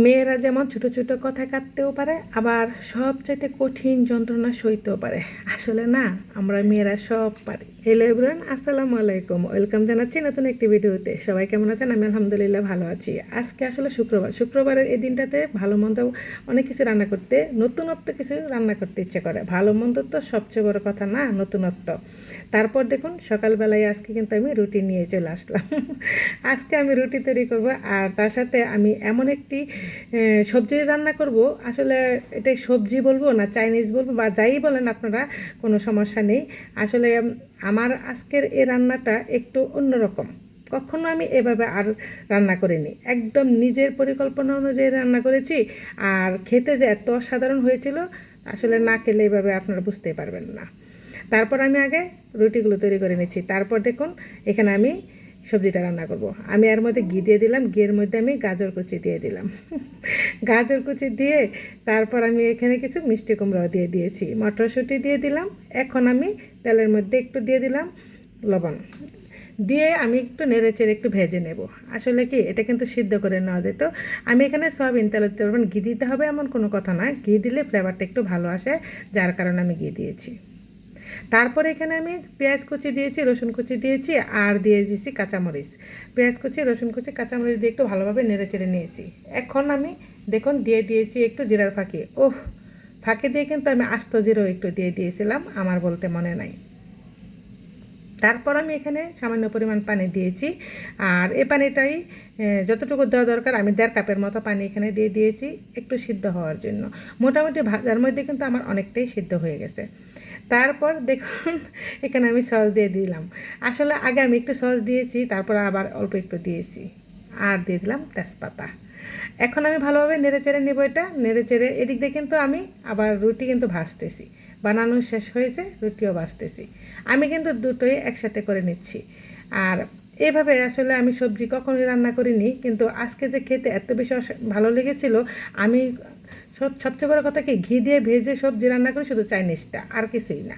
মেয়েরা যেমন ছোট ছোট কথা কাটতেও পারে, আবার সবচাইতে কঠিন যন্ত্রণা সইতেও পারে। আসলে না, আমরা মেয়েরা সব পারি। হ্যালো এভরিওয়ান, আসসালামু আলাইকুম, ওয়েলকাম জানাচ্ছি নতুন একটি ভিডিওতে। সবাই কেমন আছেন? আমি আলহামদুলিল্লাহ ভালো আছি। আজকে আসলে শুক্রবারের এই দিনটাতে ভালো মন্দ অনেক কিছু রান্না করতে, নতুনত্ব কিছু রান্না করতে ইচ্ছে করে। ভালো মন্দ তো সবচেয়ে বড় কথা না, নতুনত্ব। তারপর দেখুন সকালবেলায় আজকে কিন্তু আমি রুটি নিয়ে চলে আসলাম। আজকে আমি রুটি তৈরি করব, আর তার সাথে আমি এমন একটি সবজি রান্না করব। আসলে এটাই সবজি বলবো না চাইনিজ বলবো বা যাই বলেন আপনারা, কোনো সমস্যা নেই। আসলে আমার আজকের এই রান্নাটা একটু অন্যরকম। কখনো আমি এভাবে আর রান্না করিনি, একদম নিজের পরিকল্পনা অনুযায়ী রান্না করেছি। আর খেতে যে এত অসাধারণ হয়েছিল, আসলে না খেলে এভাবে আপনারা বুঝতেই পারবেন না। তারপর আমি আগে রুটিগুলো তৈরি করে নিচ্ছি, তারপর দেখুন এখানে আমি সবজিটা রান্না করব। আমি এর মধ্যে ঘি দিয়ে দিলাম, ঘিয়ের মধ্যে আমি গাজর কুচি দিয়ে দিলাম। গাজর কুচি দিয়ে তারপর আমি এখানে কিছু মিষ্টি কুমড়াও দিয়ে দিয়েছি, মটরশুঁটি দিয়ে দিলাম। এখন আমি তেলের মধ্যে একটু দিয়ে দিলাম লবণ, দিয়ে আমি একটু নেড়েচেড়ে একটু ভেজে নেব। আসলে কি, এটা কিন্তু সিদ্ধ করে নেওয়া যেত। আমি এখানে সয়াবিন তেল দিতে পারবেন, ঘি দিতে হবে এমন কোনো কথা না, ঘি দিলে ফ্লেভারটা একটু ভালো আসে, যার কারণে আমি ঘি দিয়েছি। তারপরে এখানে আমি পেঁয়াজ কুচি দিয়েছি, রসুন কুচি দিয়েছি, আর দিয়ে দিয়েছি কাঁচামরিচ। পেঁয়াজ কুচি, রসুন কুচি, কাঁচামরিচ দিয়ে একটু ভালোভাবে নেড়ে চেড়ে নিয়েছি। এখন আমি দেখুন দিয়ে দিয়েছি একটু জিরার ফাঁকি। ফাঁকি দিয়ে কিন্তু আমি আস্ত জিরাও একটু দিয়ে দিয়েছিলাম, আমার বলতে মনে নাই। তারপর আমি এখানে সামান্য পরিমাণ পানি দিয়েছি, আর এই পানিটাই যতটুকু দেওয়া দরকার, আমি 1.5 কাপের মতো পানি এখানে দিয়ে দিয়েছি একটু সিদ্ধ হওয়ার জন্য। মোটামুটি ভাজার মধ্যে কিন্তু আমার অনেকটাই সিদ্ধ হয়ে গেছে। তারপর দেখুন এখানে আমি সস দিয়ে দিলাম। আসলে আগে আমি একটু সস দিয়েছি, তারপর আবার অল্প একটু দিয়েছি, আর দিয়ে দিলাম তেজপাতা। এখন আমি ভালোভাবে নেড়ে চেড়ে নেবো। এটা নেড়ে চেড়ে এদিক দিয়ে কিন্তু আমি আবার রুটি কিন্তু ভাজতেছি, বানানো শেষ হয়েছে, রুটিও ভাজতেছি। আমি কিন্তু দুটোই একসাথে করে নিচ্ছি। আর এভাবে আসলে আমি সবজি কখনোই রান্না করিনি, কিন্তু আজকে যে খেতে এত বেশি ভালো লেগেছিল। আমি সবচেয়ে বড় কথা কি, ঘি দিয়ে ভেজে সবজি রান্না করি, শুধু চাইনিজটা, আর কিছুই না।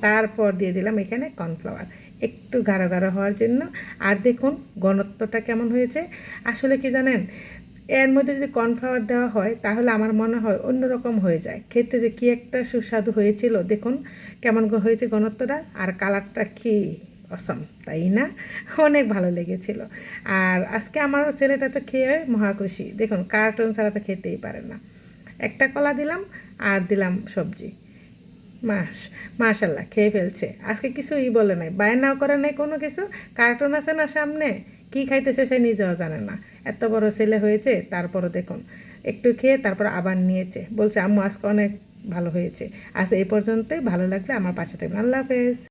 তারপর দিয়ে দিলাম এখানে কর্নফ্লাওয়ার, একটু গাঢ় গাঢ় হওয়ার জন্য। আর দেখুন ঘনত্বটা কেমন হয়েছে। আসলে কি জানেন, এর মধ্যে যদি কর্নফ্লাওয়ার দেওয়া হয় তাহলে আমার মনে হয় অন্যরকম হয়ে যায় খেতে, যে কী একটা সুস্বাদু হয়েছিল। দেখুন কেমন হয়েছে ঘনত্বটা, আর কালারটা কি অসম, তাই না? অনেক ভালো লেগেছিল। আর আজকে আমার ছেলেটা তো খেয়ে মহাখুশি। দেখুন কার্টুন ছাড়া তো খেতেই পারে না। একটা কলা দিলাম, আর দিলাম সবজি। মাশাল্লাহ খেয়ে ফেলছে। আজকে কিছুই বলে নাই, বায়নাও করে নাই কোনো কিছু। কার্টুন আছে না সামনে, কি খাইতেছে সে নিজেও জানে না। এত বড় ছেলে হয়েছে, তারপরও দেখুন একটু খেয়ে তারপর আবার নিয়েছে, বলছে আম্মু আজকে অনেক ভালো হয়েছে। আজ এই পর্যন্তই, ভালো লাগলে আমার পাশে থাকবেন। আল্লাহ হাফেজ।